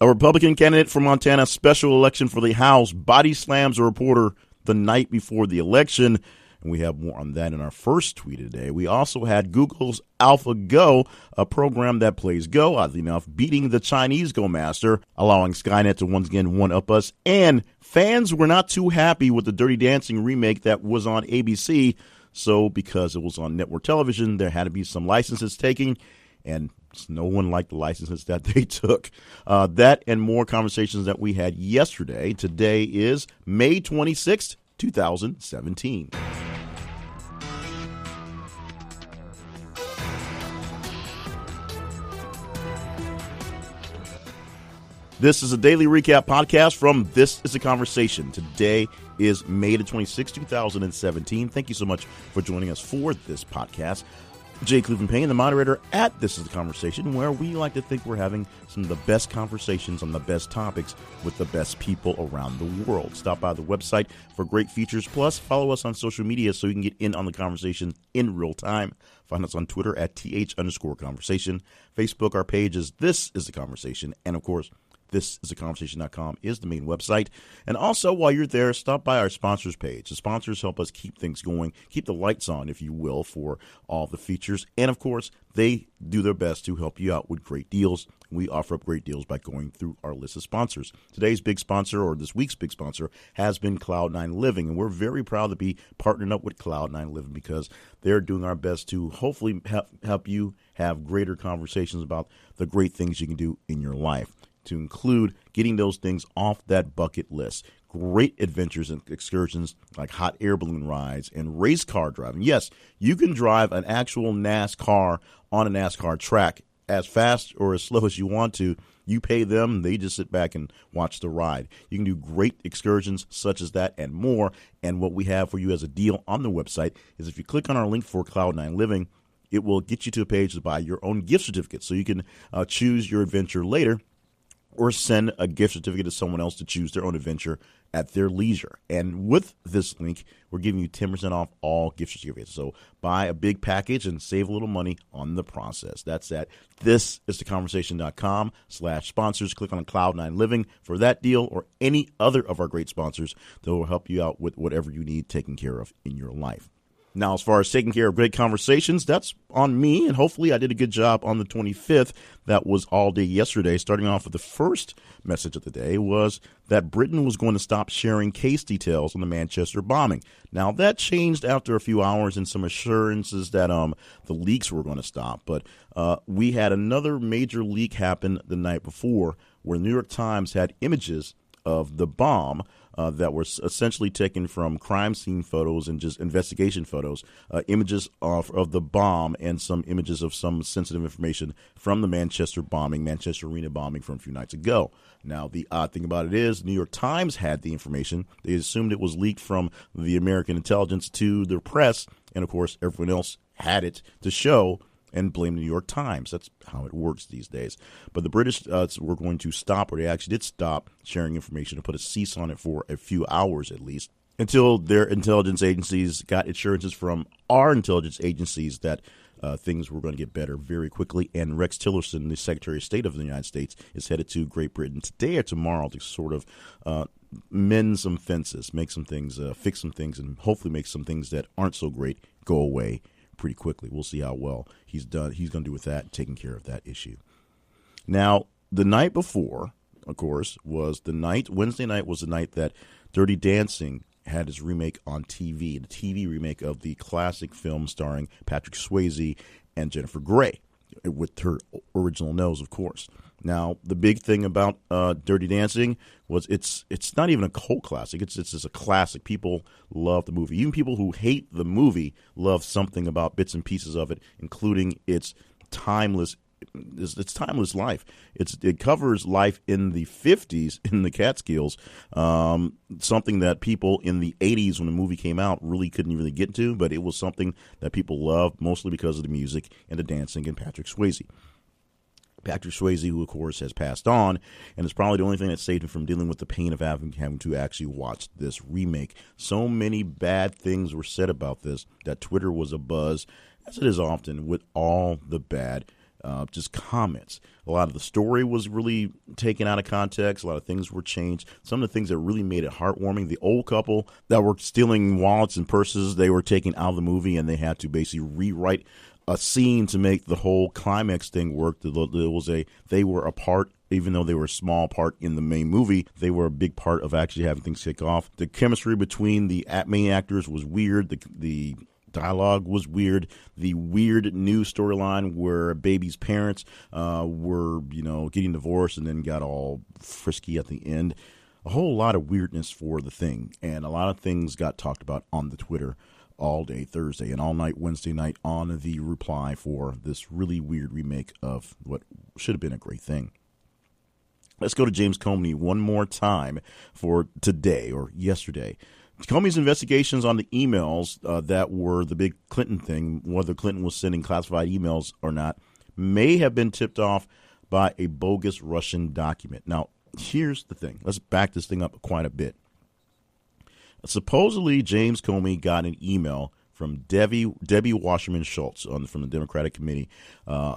A Republican candidate from Montana, special election for the House, body slams a reporter the night before the election. And we have more on that in our first tweet today. We also had Google's AlphaGo, a program that plays Go, oddly enough, beating the Chinese Go master, allowing Skynet to once again one-up us. And fans were not too happy with the Dirty Dancing remake that was on ABC. So because it was on network television, there had to be some licenses taken, and no one liked the licenses that they took. That and more conversations that we had yesterday. Today is May 26th, 2017. This is a daily recap podcast from This is a Conversation. Today is May the 26th, 2017. Thank you so much for joining us for this podcast. Jay Cleveland Payne, the moderator at This is the Conversation, where we like to think we're having some of the best conversations on the best topics with the best people around the world. Stop by the website for great features. Plus, follow us on social media so you can get in on the conversation in real time. Find us on Twitter at @th_conversation. Facebook, our page is This is the Conversation. And, of course, thisisaconversation.com is the main website. And also, while you're there, stop by our sponsors page. The sponsors help us keep things going, keep the lights on, if you will, for all the features. And, of course, they do their best to help you out with great deals. We offer up great deals by going through our list of sponsors. Today's big sponsor, or this week's big sponsor, has been Cloud9 Living. And we're very proud to be partnering up with Cloud9 Living because they're doing our best to hopefully help you have greater conversations about the great things you can do in your life, to include getting those things off that bucket list. Great adventures and excursions like hot air balloon rides and race car driving. Yes, you can drive an actual NASCAR on a NASCAR track as fast or as slow as you want to. You pay them, they just sit back and watch the ride. You can do great excursions such as that and more. And what we have for you as a deal on the website is if you click on our link for Cloud9 Living, it will get you to a page to buy your own gift certificate. So you can choose your adventure later, or send a gift certificate to someone else to choose their own adventure at their leisure. And with this link, we're giving you 10% off all gift certificates. So buy a big package and save a little money on the process. That's at thisisaconversation.com/sponsors. Click on Cloud9 Living for that deal or any other of our great sponsors that will help you out with whatever you need taken care of in your life. Now, as far as taking care of great conversations, that's on me, and hopefully I did a good job on the 25th. That was all day yesterday. Starting off with the first message of the day was that Britain was going to stop sharing case details on the Manchester bombing. Now, that changed after a few hours and some assurances that the leaks were going to stop. But we had another major leak happen the night before where the New York Times had images of the bomb that were essentially taken from crime scene photos and just investigation photos, images of the bomb and some images of some sensitive information from the Manchester Arena bombing from a few nights ago. Now, the odd thing about it is New York Times had the information. They assumed it was leaked from the American intelligence to the press, and, of course, everyone else had it to show and blame the New York Times. That's how it works these days. But the British were going to stop, or they actually did stop sharing information and put a cease on it for a few hours at least, until their intelligence agencies got assurances from our intelligence agencies that things were going to get better very quickly. And Rex Tillerson, the Secretary of State of the United States, is headed to Great Britain today or tomorrow to sort of mend some fences, make some things, fix some things, and hopefully make some things that aren't so great go away pretty quickly. We'll see how well he's going to do with that, taking care of that issue. Now, the night before, of course, Wednesday night was the night that Dirty Dancing had its remake on TV, the TV remake of the classic film starring Patrick Swayze and Jennifer Grey, with her original nose, of course. Now, the big thing about Dirty Dancing was it's not even a cult classic. It's just a classic. People love the movie. Even people who hate the movie love something about bits and pieces of it, including its timeless life. It covers life in the 50s in the Catskills, something that people in the 80s when the movie came out really couldn't get to, but it was something that people loved, mostly because of the music and the dancing and Patrick Swayze. Patrick Swayze, who, of course, has passed on, and it's probably the only thing that saved him from dealing with the pain of having to actually watch this remake. So many bad things were said about this that Twitter was abuzz, as it is often with all the bad just comments. A lot of the story was really taken out of context. A lot of things were changed. Some of the things that really made it heartwarming, the old couple that were stealing wallets and purses, they were taken out of the movie, and they had to basically rewrite a scene to make the whole climax thing work. They were a part, even though they were a small part in the main movie, they were a big part of actually having things kick off. The chemistry between the main actors was weird. The dialogue was weird. The weird new storyline where Baby's parents were, getting divorced and then got all frisky at the end. A whole lot of weirdness for the thing, and a lot of things got talked about on the Twitter all day Thursday and all night Wednesday night on the reply for this really weird remake of what should have been a great thing. Let's go to James Comey one more time for today or yesterday. Comey's investigations on the emails that were the big Clinton thing, whether Clinton was sending classified emails or not, may have been tipped off by a bogus Russian document. Now, here's the thing. Let's back this thing up quite a bit. Supposedly, James Comey got an email from Debbie Wasserman Schultz from the Democratic Committee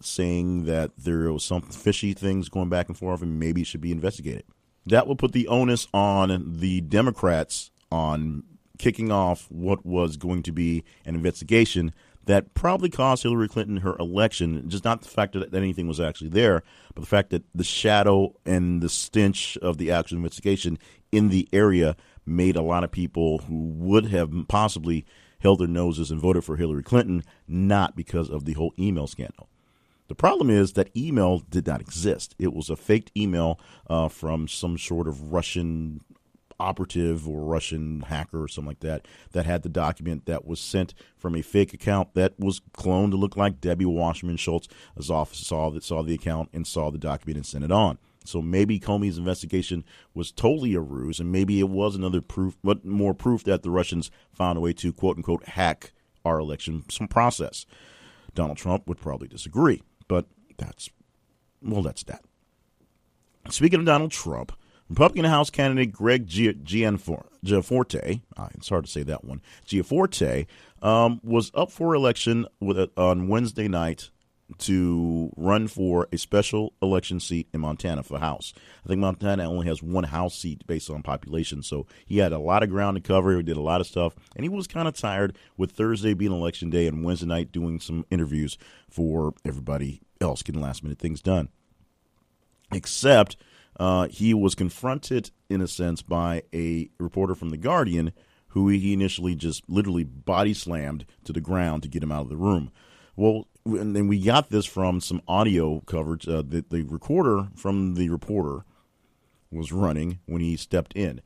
saying that there was some fishy things going back and forth and maybe it should be investigated. That will put the onus on the Democrats on kicking off what was going to be an investigation that probably cost Hillary Clinton her election, just not the fact that anything was actually there, but the fact that the shadow and the stench of the actual investigation in the area made a lot of people who would have possibly held their noses and voted for Hillary Clinton, not because of the whole email scandal. The problem is that email did not exist. It was a faked email from some sort of Russian operative or Russian hacker or something like that had the document that was sent from a fake account that was cloned to look like Debbie Wasserman Schultz's office saw the account and saw the document and sent it on. So maybe Comey's investigation was totally a ruse, and maybe it was another proof, but more proof that the Russians found a way to, quote unquote, hack our election process. Donald Trump would probably disagree, but that's that. Speaking of Donald Trump, Republican House candidate Greg Gianforte, it's hard to say that one, Gianforte, was up for election on Wednesday night to run for a special election seat in Montana for House. I think Montana only has one House seat based on population, so he had a lot of ground to cover. He did a lot of stuff, and he was kind of tired with Thursday being election day and Wednesday night doing some interviews for everybody else, getting last-minute things done. Except he was confronted, in a sense, by a reporter from The Guardian who he initially just literally body slammed to the ground to get him out of the room. Well, and then we got this from some audio coverage. The recorder from the reporter was running when he stepped in.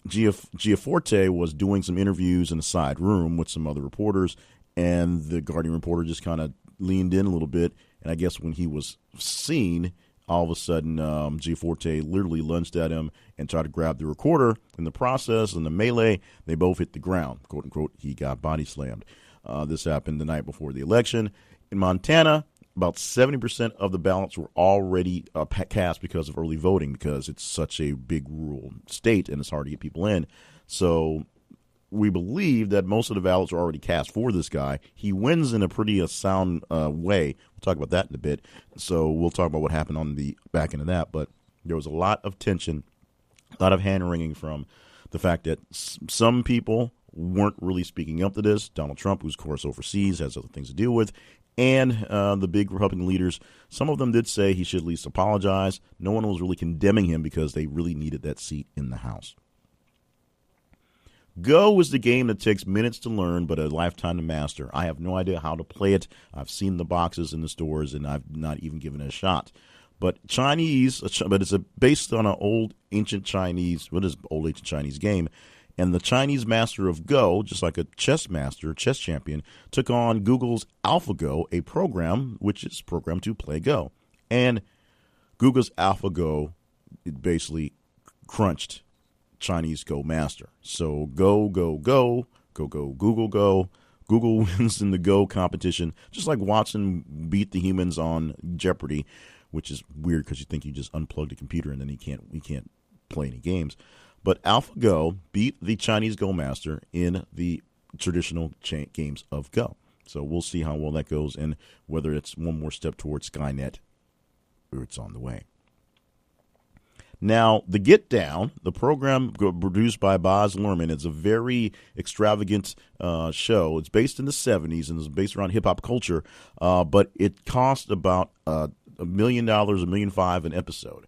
Gianforte was doing some interviews in a side room with some other reporters, and the Guardian reporter just kind of leaned in a little bit. And I guess when he was seen, all of a sudden, Gianforte literally lunged at him and tried to grab the recorder. In the process, in the melee, they both hit the ground. Quote, unquote, he got body slammed. This happened the night before the election. In Montana, about 70% of the ballots were already cast because of early voting, because it's such a big rural state and it's hard to get people in. So we believe that most of the ballots are already cast for this guy. He wins in a pretty sound way. We'll talk about that in a bit. So we'll talk about what happened on the back end of that. But there was a lot of tension, a lot of hand-wringing from the fact that some people weren't really speaking up to this. Donald Trump, who's, of course, overseas, has other things to deal with. And the big Republican leaders, some of them did say he should at least apologize. No one was really condemning him because they really needed that seat in the House. Go is the game that takes minutes to learn but a lifetime to master. I have no idea how to play it. I've seen the boxes in the stores, and I've not even given it a shot. But it's based on an old ancient Chinese game. And the Chinese master of Go, just like a chess champion, took on Google's AlphaGo, a program which is programmed to play Go. And Google's AlphaGo, it basically crunched Chinese Go master. So Go, Google Go. Google wins in the Go competition, just like Watson beat the humans on Jeopardy, which is weird because you think you just unplug the computer and then he can't play any games. But AlphaGo beat the Chinese Go master in the traditional games of Go. So we'll see how well that goes and whether it's one more step towards Skynet or it's on the way. Now, The Get Down, the program produced by Baz Luhrmann, is a very extravagant show. It's based in the 70s and it's based around hip-hop culture, but it cost about $1 million, $1.5 million an episode.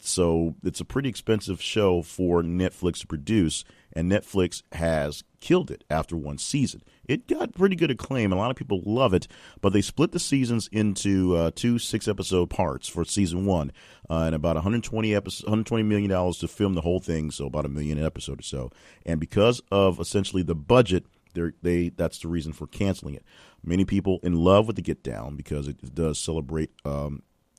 So it's a pretty expensive show for Netflix to produce, and Netflix has killed it after one season. It got pretty good acclaim. A lot of people love it, but they split the seasons into two 6-episode parts for season one, and about $120 million to film the whole thing, so about $1 million an episode or so. And because of essentially the budget, that's the reason for canceling it. Many people in love with the Get Down because it does celebrate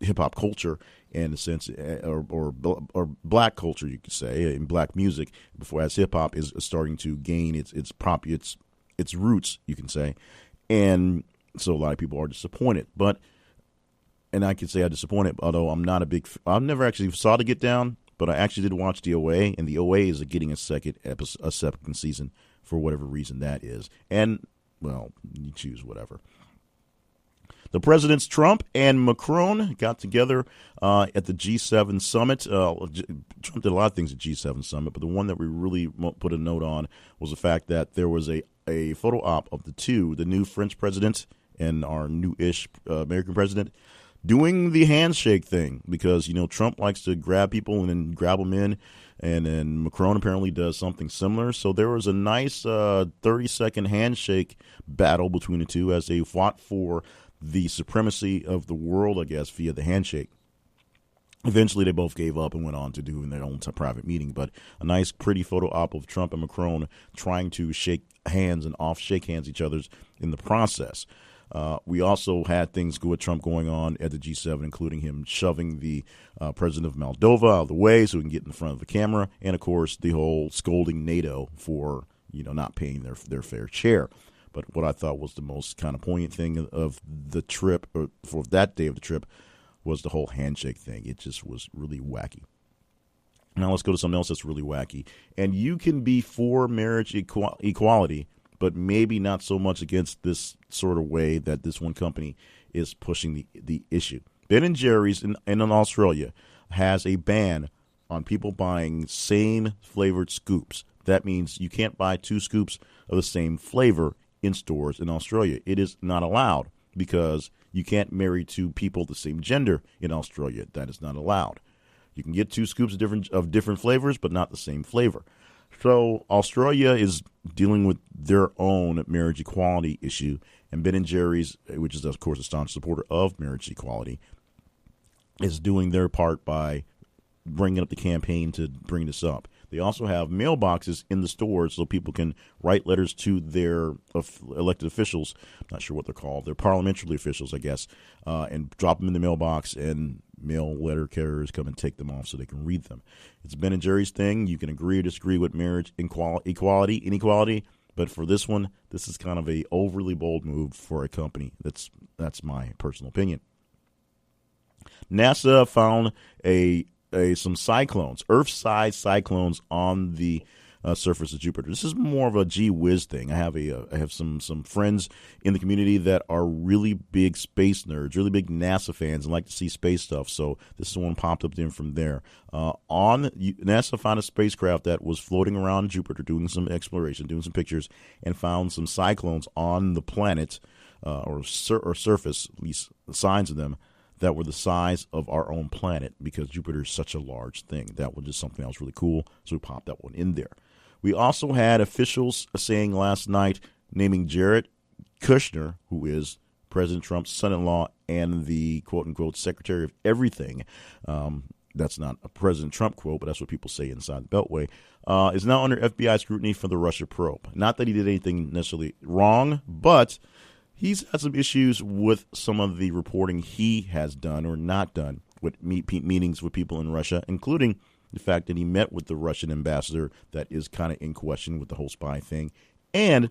hip-hop culture in a sense, or black culture, you could say, in black music, before as hip-hop is starting to gain its roots, you can say. And so a lot of people are disappointed. And I can say I'm disappointed, although I'm not a big – I never actually saw The Get Down, but I actually did watch the OA, and the OA is getting a second season for whatever reason that is. And, well, you choose whatever. The presidents Trump and Macron got together at the G7 summit. Trump did a lot of things at G7 summit, but the one that we really put a note on was the fact that there was a photo op of the new French president and our new-ish American president doing the handshake thing, because, Trump likes to grab people and then grab them in, and then Macron apparently does something similar. So there was a nice 30-second handshake battle between the two as they fought for the supremacy of the world, I guess, via the handshake. Eventually, they both gave up and went on to doing their own private meeting. But a nice, pretty photo op of Trump and Macron trying to shake hands and shake hands each other's in the process. We also had things with Trump going on at the G7, including him shoving the president of Moldova out of the way so he can get in front of the camera. And, of course, the whole scolding NATO for, not paying their fair share. But what I thought was the most kind of poignant thing of the trip, or for that day of the trip, was the whole handshake thing. It just was really wacky. Now let's go to something else that's really wacky. And you can be for marriage equality, but maybe not so much against this sort of way that this one company is pushing the issue. Ben & Jerry's in Australia has a ban on people buying same flavored scoops. That means you can't buy 2 scoops of the same flavor in stores in Australia. It is not allowed because you can't marry 2 people the same gender in Australia. That is not allowed. You can get 2 scoops of different flavors, but not the same flavor. So Australia is dealing with their own marriage equality issue, and Ben & Jerry's, which is, of course, a staunch supporter of marriage equality, is doing their part by bringing up the campaign to bring this up. They also have mailboxes in the stores so people can write letters to their elected officials. I'm not sure what they're called. They're parliamentary officials, I guess, and drop them in the mailbox, and mail letter carriers come and take them off so they can read them. It's Ben & Jerry's thing. You can agree or disagree with marriage inequality, but for this one, this is kind of a overly bold move for a company. That's my personal opinion. NASA found some cyclones, Earth-sized cyclones on the surface of Jupiter. This is more of a gee whiz thing. I have some friends in the community that are really big space nerds, really big NASA fans, and like to see space stuff. So this is one popped up in from there. NASA found a spacecraft that was floating around Jupiter, doing some exploration, doing some pictures, and found some cyclones on the planet or surface, at least signs of them, that were the size of our own planet, because Jupiter is such a large thing. That was just something that was really cool, so we popped that one in there. We also had officials saying last night, naming Jared Kushner, who is President Trump's son-in-law and the quote-unquote secretary of everything. That's not a President Trump quote, but that's what people say inside the Beltway, is now under FBI scrutiny for the Russia probe. Not that he did anything necessarily wrong, but he's had some issues with some of the reporting he has done or not done with meetings with people in Russia, including the fact that he met with the Russian ambassador that is kind of in question with the whole spy thing, and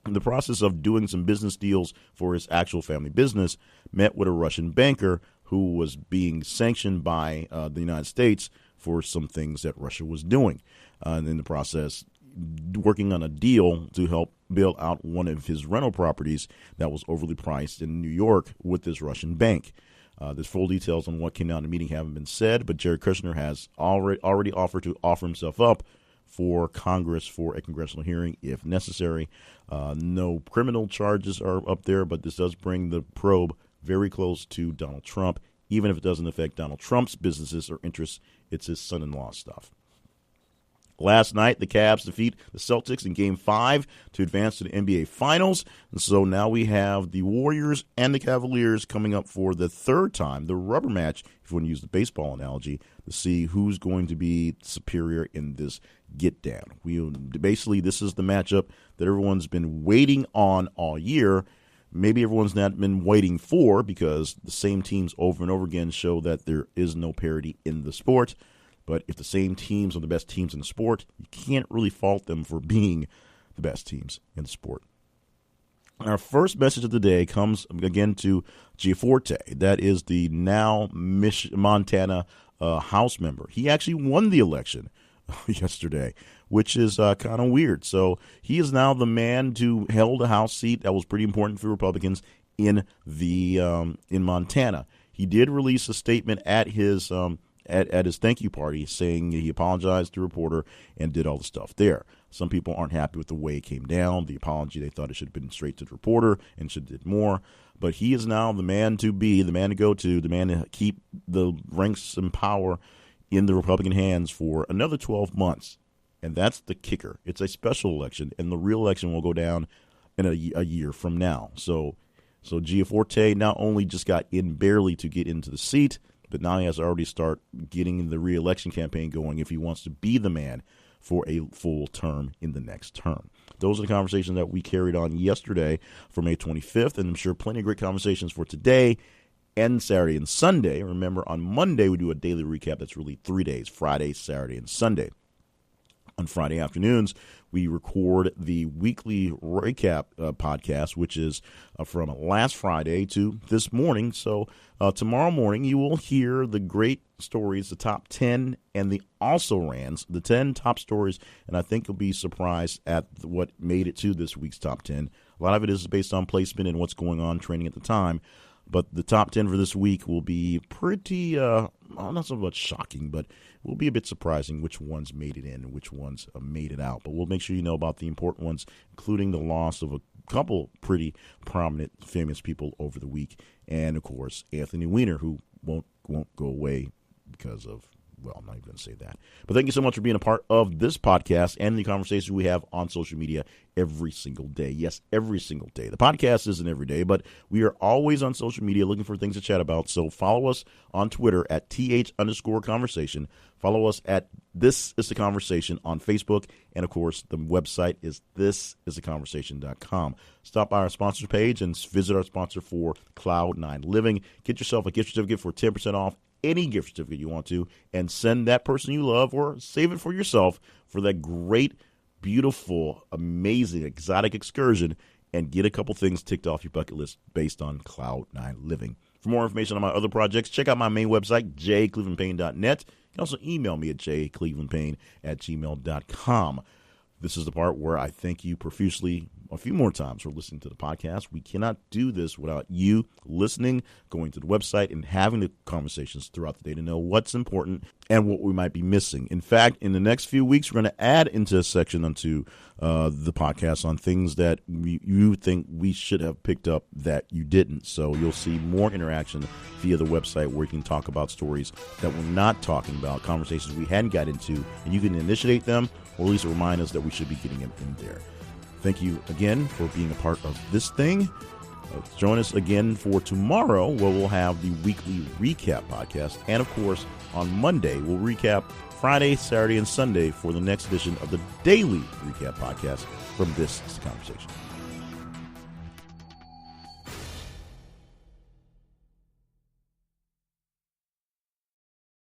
in the process of doing some business deals for his actual family business, met with a Russian banker who was being sanctioned by the United States for some things that Russia was doing. And in the process, working on a deal to help bail out one of his rental properties that was overly priced in New York with this Russian bank. There's full details on what came out in the meeting haven't been said, but Jared Kushner has already offered to offer himself up for Congress for a congressional hearing if necessary. No criminal charges are up there, but this does bring the probe very close to Donald Trump. Even if it doesn't affect Donald Trump's businesses or interests, it's his son-in-law stuff. Last night, the Cavs defeat the Celtics in Game 5 to advance to the NBA Finals. And so now we have the Warriors and the Cavaliers coming up for the third time, the rubber match, if you want to use the baseball analogy, to see who's going to be superior in this get-down. Basically, this is the matchup that everyone's been waiting on all year. Maybe everyone's not been waiting for, because the same teams over and over again show that there is no parity in the sport. But if the same teams are the best teams in the sport, you can't really fault them for being the best teams in the sport. Our first message of the day comes again to Giaforte. That is the now Montana House member. He actually won the election yesterday, which is kind of weird. So he is now the man who held a House seat that was pretty important for Republicans in Montana. He did release a statement at his at his thank you party saying he apologized to a reporter and did all the stuff there. Some people aren't happy with the way it came down. The apology, they thought it should have been straight to the reporter and should have did more. But he is now the man to be, the man to go to, the man to keep the ranks and power in the Republican hands for another 12 months. And that's the kicker. It's a special election, and the real election will go down in a year from now. So Giaforte not only just got in barely to get into the seat, but now he has to already start getting the re-election campaign going if he wants to be the man for a full term in the next term. Those are the conversations that we carried on yesterday for May 25th, and I'm sure plenty of great conversations for today and Saturday and Sunday. Remember, on Monday we do a daily recap that's really 3 days, Friday, Saturday, and Sunday. On Friday afternoons, we record the weekly recap podcast, which is from last Friday to this morning. So tomorrow morning, you will hear the great stories, the top 10 and the also-rans, the 10 top stories, and I think you'll be surprised at what made it to this week's top 10. A lot of it is based on placement and what's going on training at the time. But the top 10 for this week will be pretty, not so much shocking, but will be a bit surprising which ones made it in and which ones made it out. But we'll make sure you know about the important ones, including the loss of a couple pretty prominent, famous people over the week. And, of course, Anthony Weiner, who won't go away because of, well, I'm not even going to say that. But thank you so much for being a part of this podcast and the conversations we have on social media every single day. Yes, every single day. The podcast isn't every day, but we are always on social media looking for things to chat about. So follow us on Twitter at @th_conversation. Follow us at This Is The Conversation on Facebook. And, of course, the website is thisistheconversation.com. Stop by our sponsor page and visit our sponsor for Cloud9 Living. Get yourself a gift certificate for 10% off any gift certificate you want to, and send that person you love or save it for yourself for that great, beautiful, amazing, exotic excursion, and get a couple things ticked off your bucket list based on Cloud9 Living. For more information on my other projects, check out my main website, jclevelandpayne.net. You can also email me at jclevelandpayne@gmail.com. This is the part where I thank you profusely a few more times for listening to the podcast. We cannot do this without you listening, going to the website, and having the conversations throughout the day to know what's important and what we might be missing. In fact, in the next few weeks, we're going to add into a section onto the podcast on things that you think we should have picked up that you didn't. So you'll see more interaction via the website where you can talk about stories that we're not talking about, conversations we hadn't got into, and you can initiate them or at least remind us that we should be getting them in there. Thank you again for being a part of this thing. Join us again for tomorrow, where we'll have the weekly recap podcast. And, of course, on Monday, we'll recap Friday, Saturday, and Sunday for the next edition of the daily recap podcast from This Is The Conversation.